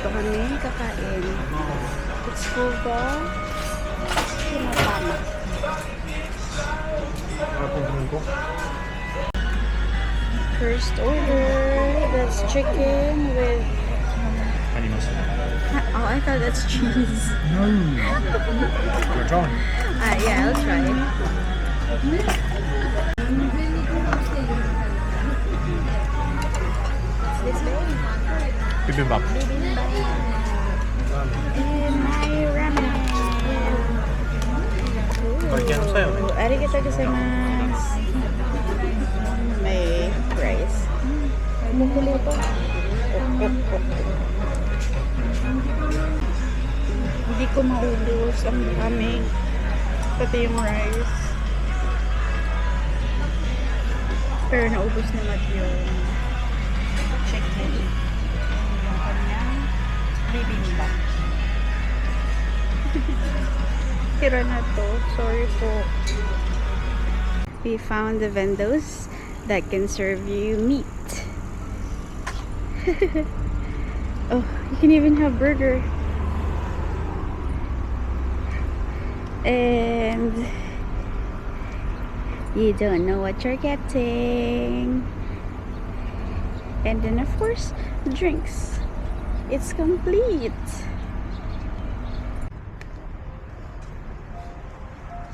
dito kami kakain. It's called the Kinatama. First order, that's chicken with... Oh, I thought that's cheese. No. You're trying. Yeah, I'll try. What's this way? Bibimbap. And my ramen. Arigatou gozaimasu. May rice. Mukuli ito. Hindi ko maubos. Ang dami. Pati yung rice. Pero naubos naman yung chicken. Yung kanyang bibimbap. Tira na to. Sorry po. We found the vendors that can serve you meat. Oh, you can even have burger. And you don't know what you're getting. And then of course, drinks. It's complete.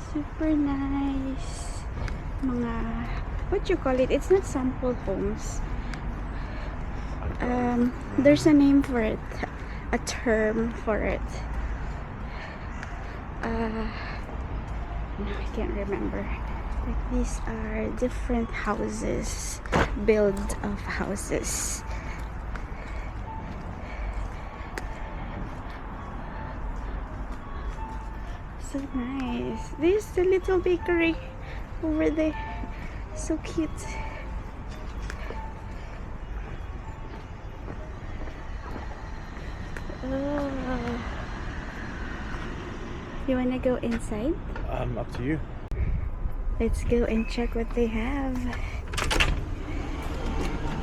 Super nice. Mga, what you call it? It's not sample homes. There's a name for it, a term for it. No, I can't remember. Like, these are different houses, build of houses. So nice. This is the little bakery over there. So cute. Oh. You wanna go inside? Up to you. Let's go and check what they have.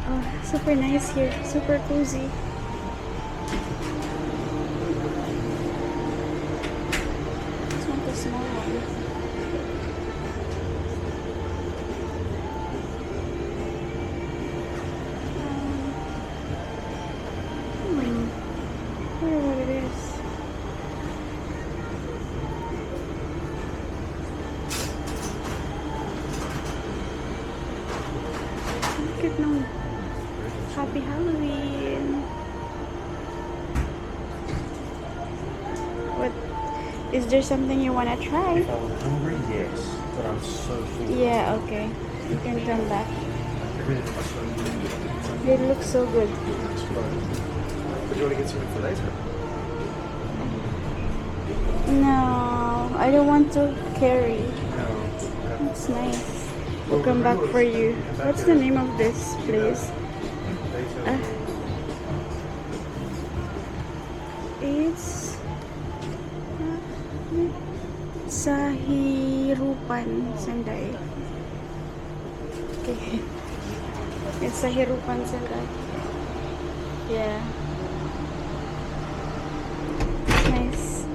Oh, super nice here. Super cozy. This one's a small one. I wonder what it is. Look at no. Happy Halloween. What? Is there something you want to try? If I was hungry, yes. But I'm so full. Yeah, okay. You can come back. Everything was so good. It looks so good. But you want to get something for later? No, I don't want to carry. No. It's nice. We'll come back for you. What's the name of this place? It's Sahirupan Sendai. Okay. It's Sahirupan Sendai. Yeah. Nice.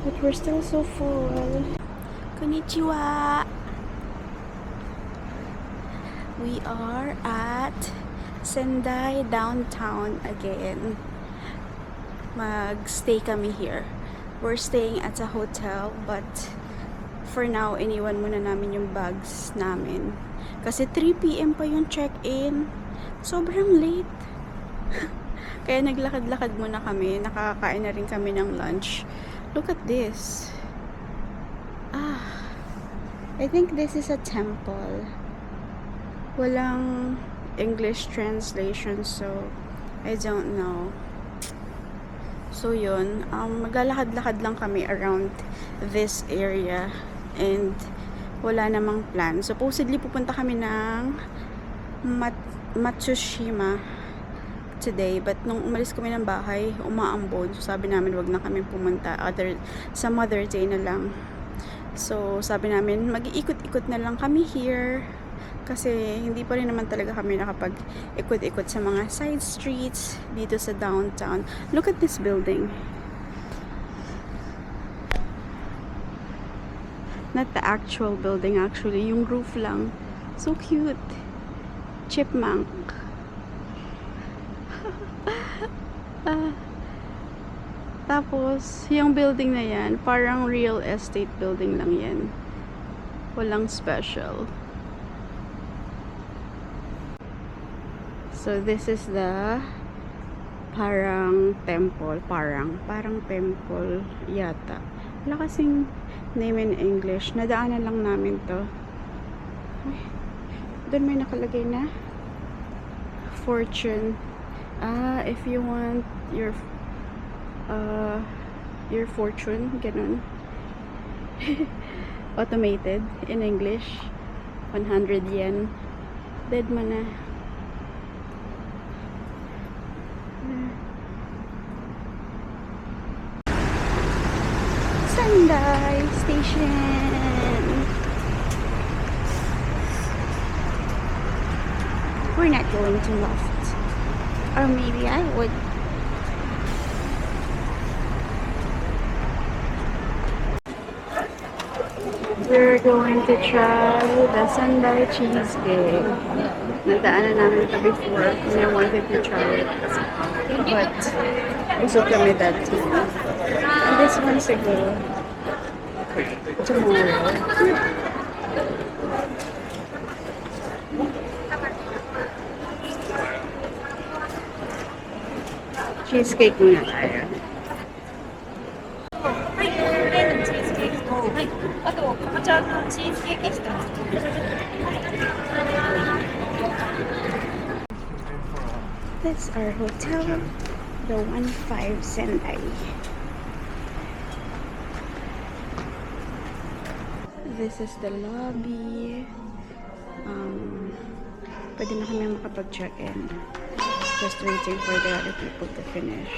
But we're still so full. Konnichiwa! We are at Sendai downtown again. Mag-stay kami here. We're staying at a hotel, but for now, iniwan muna namin yung bags namin. Kasi 3 PM pa yung check-in. Sobrang late. Kaya naglakad-lakad muna kami. Nakakain na rin kami ng lunch. Look at this. I think this is a temple. Walang English translation, so I don't know. So yun, maglalakad-lakad lang kami around this area and wala namang plan. Supposedly pupunta kami ng Matsushima today, but nung umalis kami ng bahay, umaambon. So sabi namin wag na kami pumunta, some other day na lang. So sabi namin mag-iikot-ikot na lang kami here Kasi hindi pa rin naman talaga kami nakapag-ikot-ikot sa mga side streets dito sa downtown. Look at this building. Not the actual building actually, yung roof lang. So cute. Chipmunk. Tapos, yung building na yan, parang real estate building lang yan. Walang special. So, this is the parang temple. Parang temple yata. Wala kasing name in English. Nadaanan lang namin to. Ay, doon may nakalagay na fortune. If you want your fortune, ganun. Automated in English. 100 yen. Dead mo na. Sendai Station. We're not going to Loft. Or maybe I would. We're going to try the Sendai cheesecake. Nadaanan namin ito before and I wanted to try it. But, busog kami that time. And this one siguro, tomorrow. Cheesecake muna tayo. はい、プレーンのチーズケーキと、はい、あと、かぼちゃのチーズケーキ1つ。That's our hotel, the 15 Sendai. This is the lobby. Pwede na kami makapag-check-in. Just waiting for the other people to finish.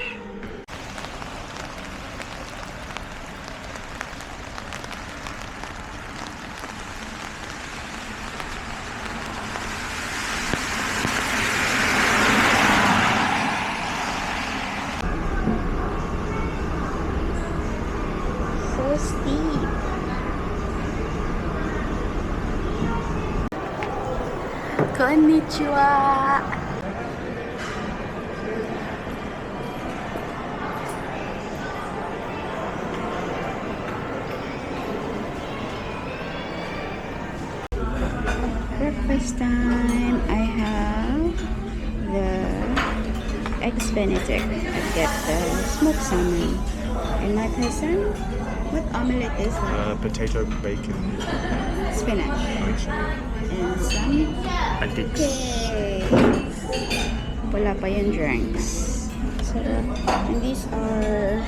So steep. Konnichiwa. Breakfast time. I have the eggs Benedict. I get the smoked salmon. And my cousin, what omelette is that? Potato, bacon, Spinach. And some pancakes. cake. Wala pa yung drinks. Sarap. And these are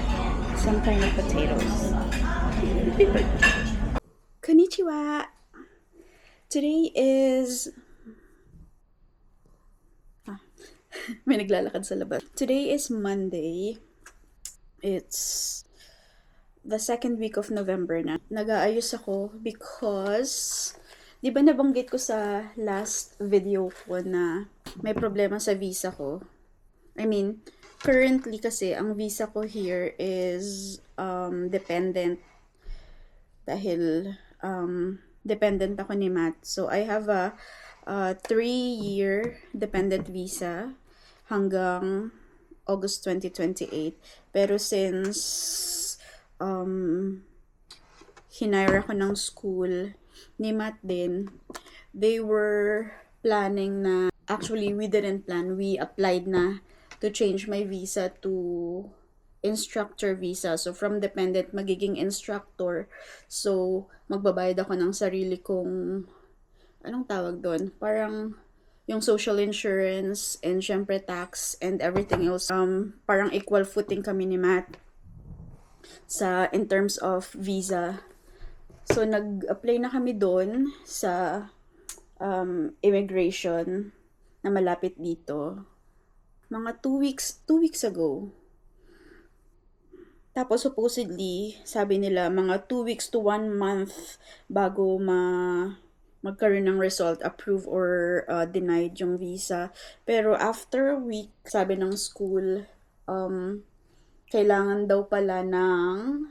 some kind of potatoes. Konnichiwa! Today is... may naglalakad sa labas. Today is Monday. It's the second week of November na. Nag-aayos ako because... Di ba nabanggit ko sa last video ko na may problema sa visa ko? I mean, currently kasi ang visa ko here is dependent dahil dependent ako ni Matt. So I have a 3-year dependent visa hanggang August 2028. Pero since hinire ako ng school ni Matt din, they were planning na, actually we didn't plan, we applied na to change my visa to instructor visa. So from dependent magiging instructor. So magbabayad ako ng sarili kong, anong tawag doon? Parang yung social insurance and syempre tax and everything else. Parang equal footing kami ni Matt sa in terms of visa. So, nag-apply na kami doon sa immigration na malapit dito. Mga 2 weeks ago. Tapos, supposedly, sabi nila, mga 2 weeks to 1 month bago magkaroon ng result, approve or denied yung visa. Pero after a week, sabi ng school, kailangan daw pala ng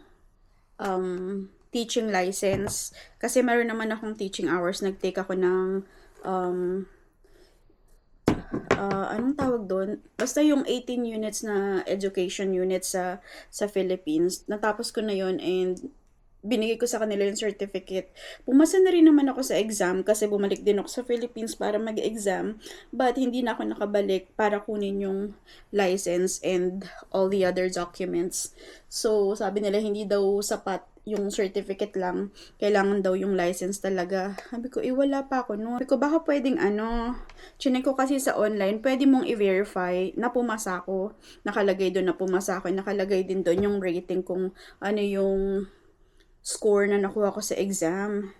teaching license. Kasi meron naman akong teaching hours. Nag-take ako ng anong tawag doon? Basta yung 18 units na education units sa Philippines. Natapos ko na yon and binigay ko sa kanila yung certificate. Pumasa na rin naman ako sa exam kasi bumalik din ako sa Philippines para mag-exam. But hindi na ako nakabalik para kunin yung license and all the other documents. So, sabi nila hindi daw sapat yung certificate lang. Kailangan daw yung license talaga. Sabi ko, wala pa ako no. Sabi ko, baka pwedeng chinek ko kasi sa online, pwede mong i-verify na pumasa ako. Nakalagay doon na pumasa ako. Nakalagay din doon yung rating kung ano yung score na nakuha ko sa exam.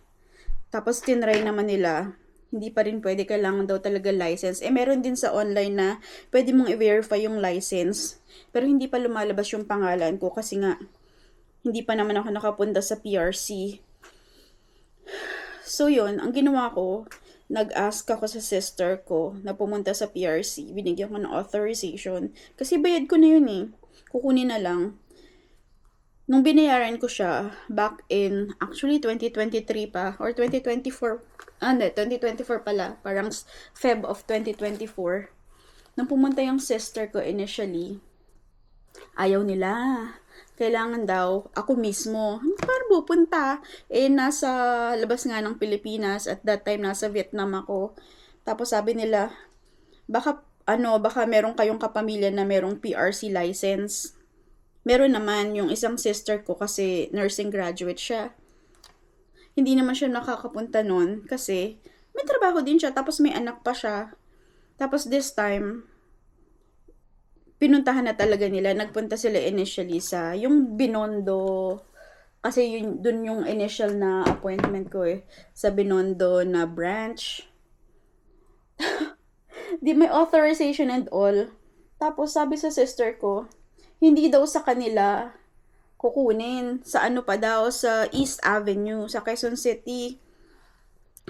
Tapos tinry naman nila, hindi pa rin pwede, kailangan daw talaga license. Meron din sa online na pwede mong i-verify yung license. Pero hindi pa lumalabas yung pangalan ko kasi nga, hindi pa naman ako nakapunta sa PRC. So yun, ang ginawa ko, nag-ask ako sa sister ko na pumunta sa PRC. Binigyan ko ng authorization. Kasi bayad ko na yun Kukunin na lang. Nung binayaran ko siya, back in, actually 2023 pa, or 2024, 2024 pala, parang Feb of 2024. Nung pumunta yung sister ko initially, ayaw nila. Kailangan daw, ako mismo, paano pupunta? Nasa labas nga ng Pilipinas, at that time nasa Vietnam ako. Tapos sabi nila, baka meron kayong kapamilya na merong PRC license. Meron naman yung isang sister ko kasi nursing graduate siya. Hindi naman siya nakakapunta nun kasi may trabaho din siya tapos may anak pa siya. Tapos this time, pinuntahan na talaga nila. Nagpunta sila initially sa yung Binondo kasi dun yung initial na appointment ko sa Binondo na branch. Di may authorization and all. Tapos sabi sa sister ko, hindi daw sa kanila kukunin. Sa pa daw? Sa East Avenue, sa Quezon City.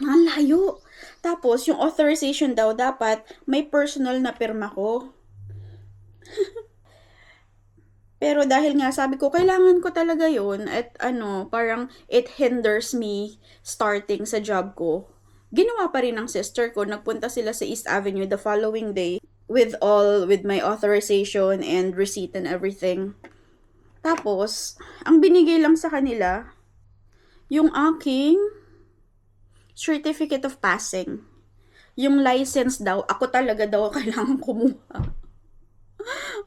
Ang layo. Tapos, yung authorization daw dapat may personal na pirma ko. Pero dahil nga sabi ko, kailangan ko talaga yun. At parang it hinders me starting sa job ko. Ginawa pa rin ng sister ko. Nagpunta sila sa East Avenue the following day. With my authorization and receipt and everything. Tapos, ang binigay lang sa kanila, yung aking certificate of passing. Yung license daw, ako talaga daw kailangan kumuha.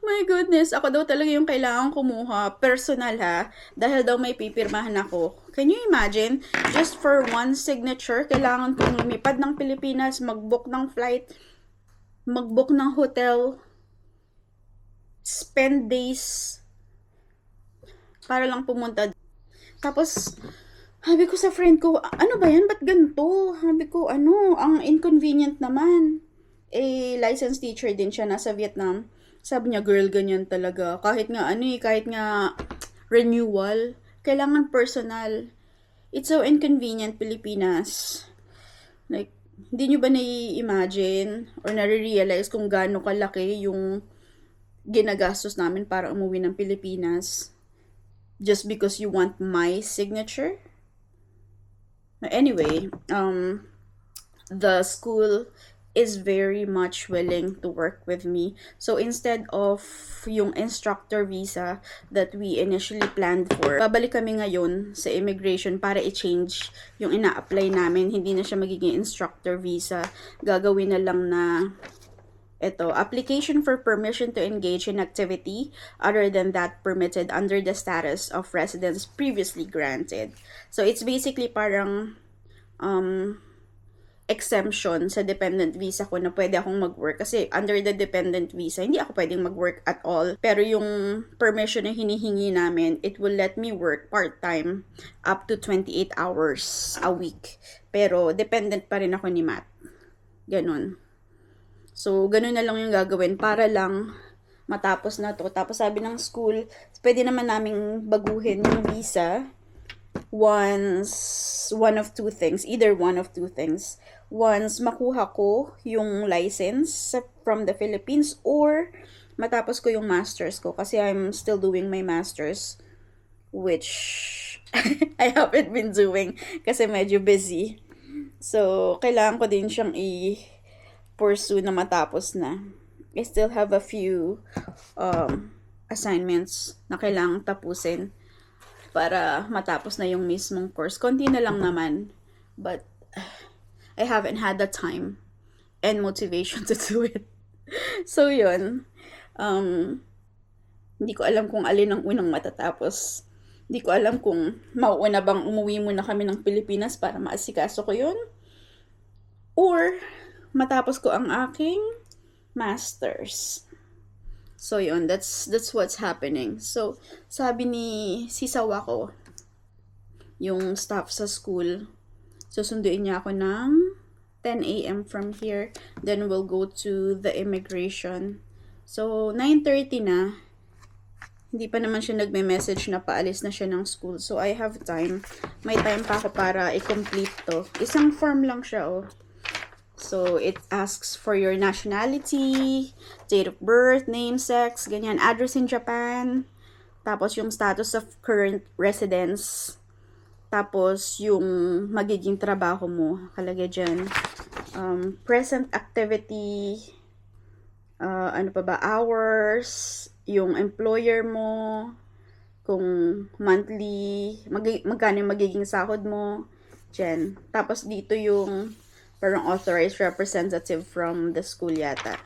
My goodness, ako daw talaga yung kailangan kumuha. Personal dahil daw may pipirmahan ako. Can you imagine? Just for one signature, kailangan kong lumipad ng Pilipinas, mag-book ng flight, mag-book ng hotel, spend days para lang pumunta. Tapos, sabi ko sa friend ko, ano ba yan? Ba't ganito? Sabi ko, ang inconvenient naman. Licensed teacher din siya, nasa Vietnam. Sabi niya, girl, ganyan talaga. Kahit nga renewal, kailangan personal. It's so inconvenient, Pilipinas. Like, hindi nyo ba nai-imagine or nare-realize kung gaano kalaki yung ginagastos namin para umuwi ng Pilipinas just because you want my signature? Anyway, the school is very much willing to work with me. So instead of yung instructor visa that we initially planned for, babalik kami ngayon sa immigration para i-change yung ina-apply namin. Hindi na siya magiging instructor visa. Gagawin na lang na application for permission to engage in activity other than that permitted under the status of residence previously granted. So it's basically parang exemption sa dependent visa ko na pwede akong mag-work. Kasi under the dependent visa, hindi ako pwedeng mag-work at all. Pero yung permission na hinihingi namin, it will let me work part-time up to 28 hours a week. Pero dependent pa rin ako ni Matt. Ganon. So, ganun na lang yung gagawin para lang matapos na to. Tapos sabi ng school, pwede naman naming baguhin yung visa once one of two things, either one of two things. Once makuha ko yung license from the Philippines or matapos ko yung masters ko kasi I'm still doing my masters, which I haven't been doing kasi medyo busy. So, kailangan ko din siyang i-pursue na matapos na. I still have a few assignments na kailangang tapusin para matapos na yung mismong course. Konti na lang naman. But, I haven't had the time and motivation to do it. So, yun. Hindi ko alam kung alin ang unang matatapos. Hindi ko alam kung mauuna bang umuwi muna kami ng Pilipinas para maasikaso ko yun. Or, matapos ko ang aking masters. So, yun. That's what's happening. So, sabi ni Sisawa ko, yung staff sa school, susunduin niya ako ng 10 a.m. from here. Then, we'll go to the immigration. So, 9:30 na. Hindi pa naman siya nagme-message na paalis na siya ng school. So, I have time. May time pa ako para i-complete to. Isang form lang siya, oh. So, it asks for your nationality, date of birth, name, sex, ganyan, address in Japan, tapos yung status of current residence, tapos yung magiging trabaho mo, kalagay dyan, present activity, ano pa ba, hours, yung employer mo, kung monthly, magkano yung magiging sahod mo, dyan. Tapos dito yung parang authorized representative from the school yata.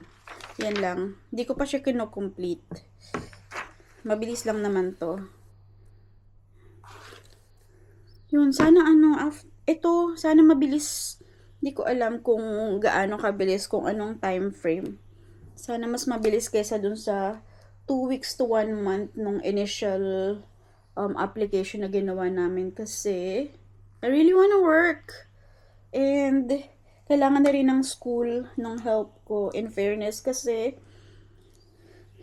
Yan lang. Hindi ko pa siya kino-complete. Mabilis lang naman to. Yun, sana ito, sana mabilis. Hindi ko alam kung gaano kabilis, kung anong time frame. Sana mas mabilis kaysa dun sa 2 weeks to 1 month nung initial application na ginawa namin kasi I really wanna work. And kailangan na rin ng school ng help ko, in fairness, kasi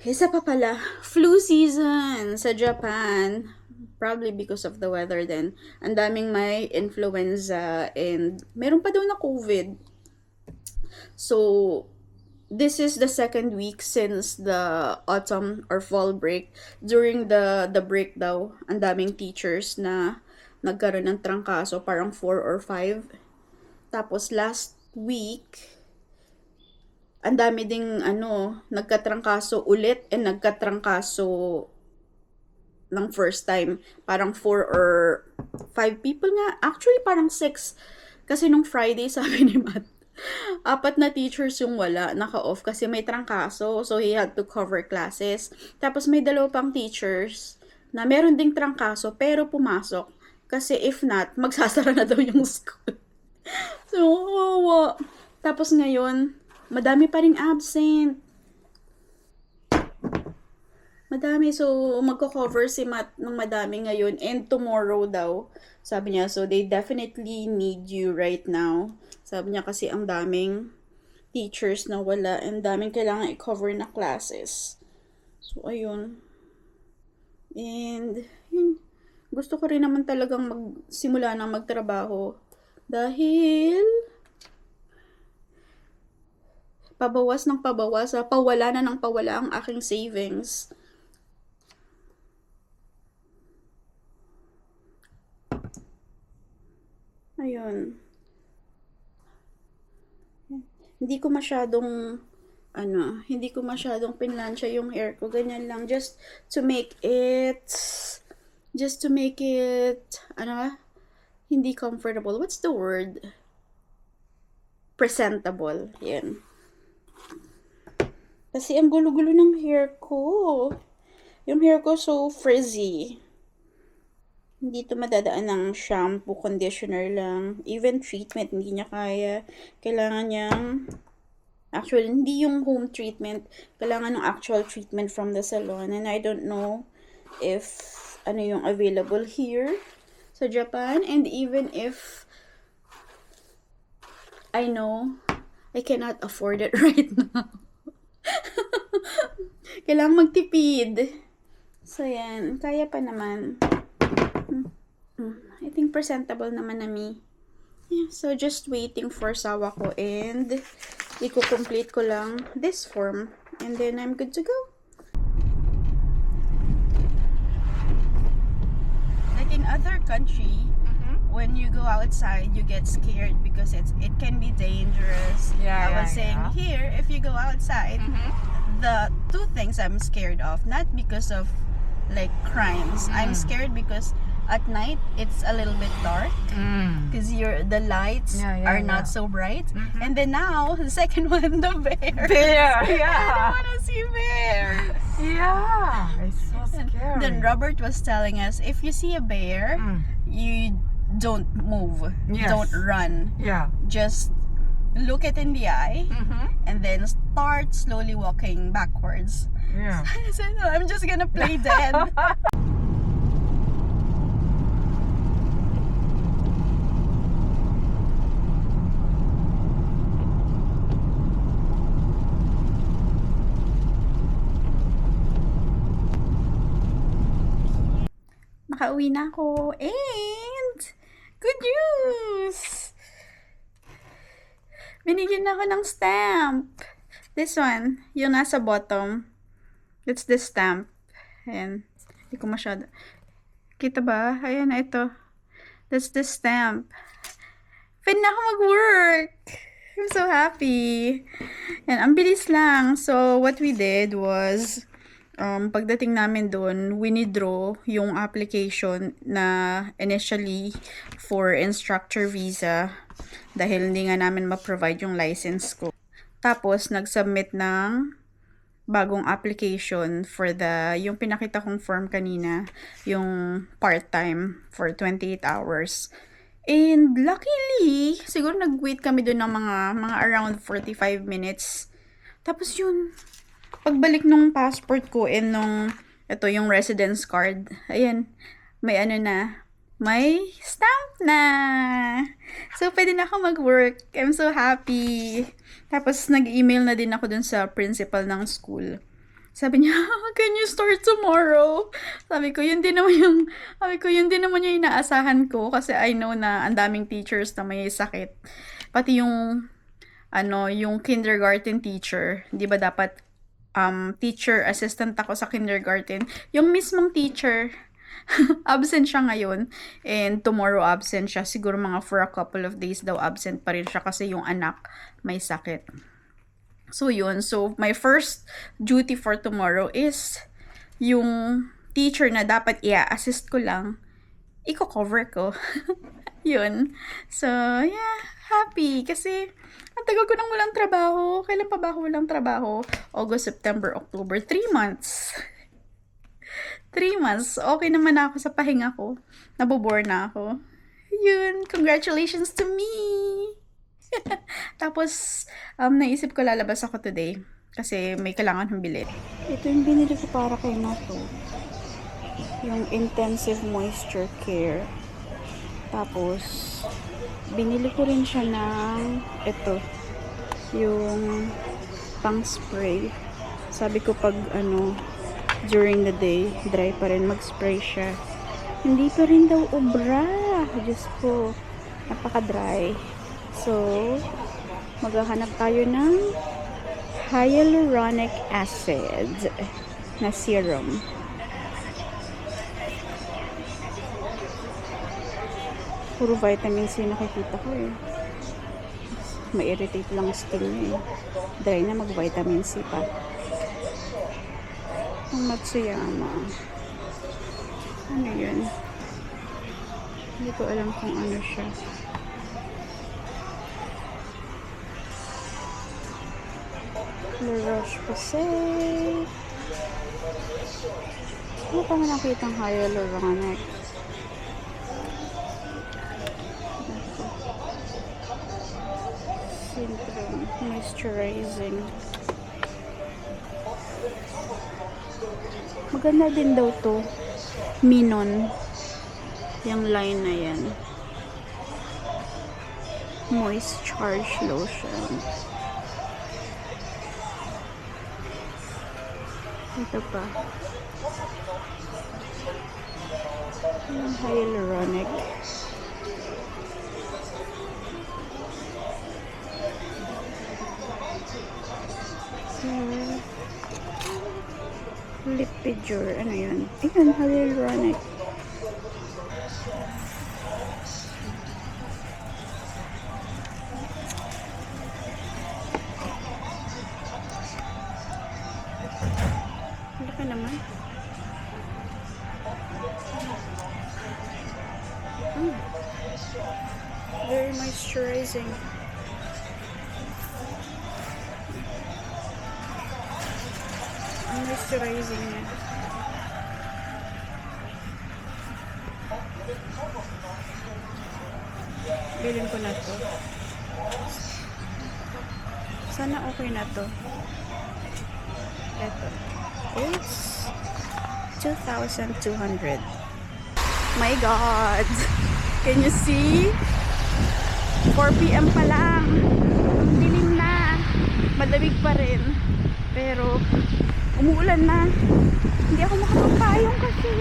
isa pa pala, flu season sa Japan. Probably because of the weather then. Ang daming may influenza and meron pa daw na COVID. So, this is the second week since the autumn or fall break. During the break daw, ang daming teachers na nagkaroon ng trangkaso, parang 4 or 5. Tapos last week, ang dami ding nagkatrangkaso ulit and nagkatrangkaso ng first time. Parang 4 or 5 people nga. Actually, parang 6. Kasi nung Friday, sabi ni Matt, 4 na teachers yung wala, naka-off kasi may trangkaso. So, he had to cover classes. Tapos, may 2 pang teachers na meron ding trangkaso pero pumasok. Kasi if not, magsasara na daw yung school. So, wawa. Tapos ngayon, madami pa ring absent. Madami. So, magko-cover si Matt ng madami ngayon. And tomorrow daw, sabi niya, so they definitely need you right now. Sabi niya kasi ang daming teachers na wala and daming kailangan i-cover na classes. So, ayun. And, yun. Gusto ko rin naman talagang magsimula na magtrabaho. Dahil, pabawas ng pabawas, pawala na ng pawala ang aking savings. Ayun. Hindi ko masyadong pinlansya yung hair ko. Ganyan lang. Just to make it, hindi comfortable. What's the word? Presentable. Yan. Kasi ang gulo-gulo ng hair ko. Yung hair ko so frizzy. Hindi to madadaan ng shampoo, conditioner lang. Even treatment, hindi niya kaya. Kailangan niyang, actually, hindi yung home treatment. Kailangan ng actual treatment from the salon. And I don't know if, yung available here sa Japan. And even if, I know, I cannot afford it right now. Kailangan magtipid. So, yan. Kaya pa naman. I think presentable naman na me. Yeah, so just waiting for sawa ko and i-complete ko lang this form and then I'm good to go. Like in other country, when you go outside, you get scared because it can be dangerous. I was saying here, if you go outside, the two things I'm scared of, not because of like crimes. I'm scared because at night it's a little bit dark because the lights are not so bright. And then now the second one, the bear. Bear, I yeah. don't want to see bear. Yeah, it's so scary. Then Robert was telling us, if you see a bear, you don't move, Yes. don't run, Yeah. just look it in the eye and then start slowly walking backwards. Yeah. I said, no, I'm just gonna play dead. Nakauwi na ako and good news! Binigyan ako ng stamp. This one, yung nasa bottom. It's this stamp. Ayan. Hindi ko masyado. Kita ba? Ayan, ito. That's the stamp. Pwede na ako mag-work. I'm so happy. And ang bilis lang. So, what we did was, pagdating namin doon, winidraw yung application na initially for instructor visa dahil hindi nga namin ma-provide yung license ko. Tapos, nag-submit ng bagong application for yung pinakita kong form kanina, yung part-time for 28 hours. And luckily, siguro nag-wait kami doon ng mga around 45 minutes. Tapos yun, pagbalik nung passport ko and ito yung residence card, ayan, may may stamp na. So, pwede na ako mag-work. I'm so happy. Tapos, nag-email na din ako dun sa principal ng school. Sabi niya, can you start tomorrow? Sabi ko, yun din naman yung inaasahan ko kasi I know na ang daming teachers na may sakit. Pati yung kindergarten teacher, di ba dapat teacher assistant ako sa kindergarten. Yung mismong teacher, absent siya ngayon and tomorrow absent siya. Siguro mga for a couple of days daw absent pa rin siya kasi yung anak may sakit. So yun, so my first duty for tomorrow is yung teacher na dapat i-assist ko lang, i-cover ko. Yun. So yeah, happy kasi ang tagal ko nang walang trabaho. Kailan pa ba ako walang trabaho? August, September, October, 3 months. 3 months. Okay naman ako sa pahinga ko. Nabobore na ako. Yun. Congratulations to me! Tapos, naisip ko lalabas ako today. Kasi may kailangan ng bilhin. Ito yung binili ko para kay Mato. Yung Intensive Moisture Care. Tapos, binili ko rin siya ng ito. Yung pang spray. Sabi ko pag during the day, dry pa rin mag-spray siya. Hindi pa rin daw ubra. Diyos ko, napaka-dry. So, maghahanap tayo ng hyaluronic acid na serum. Puro vitamin C nakikita ko eh. Ma-irritate lang skin niya eh. Dry na, mag-vitamin C pa. Ang Matsuyama. Ano yun? Hindi ko alam kung ano siya. La Roche-Posay. Ano pa nga nakita ang hyaluronic? Syndrome. Moisturizing. Maganda din daw to. Minon. Yung line na yan. Moist Charge Lotion. Ito pa. Hyaluronic. Lipidure. Ano yun? Ayan, hyaluronic. Laki naman. Very moisturizing. Ang moisturizing niya. Bilhin ko na to. Sana okay na to. Ito. It's 2,200. My God! Can you see? 4 p.m. pa lang. Ang dilim na. Malamig pa rin. Pero, umuulan na. Hindi ako makapagpayong kasi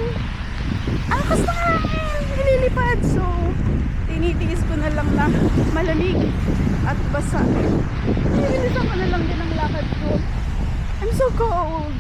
ang lakas ng hangin. Nililipad. So, tinitiis ko na lang na malamig at basa. Nilisan ko na lang din ang lakad ko. I'm so cold.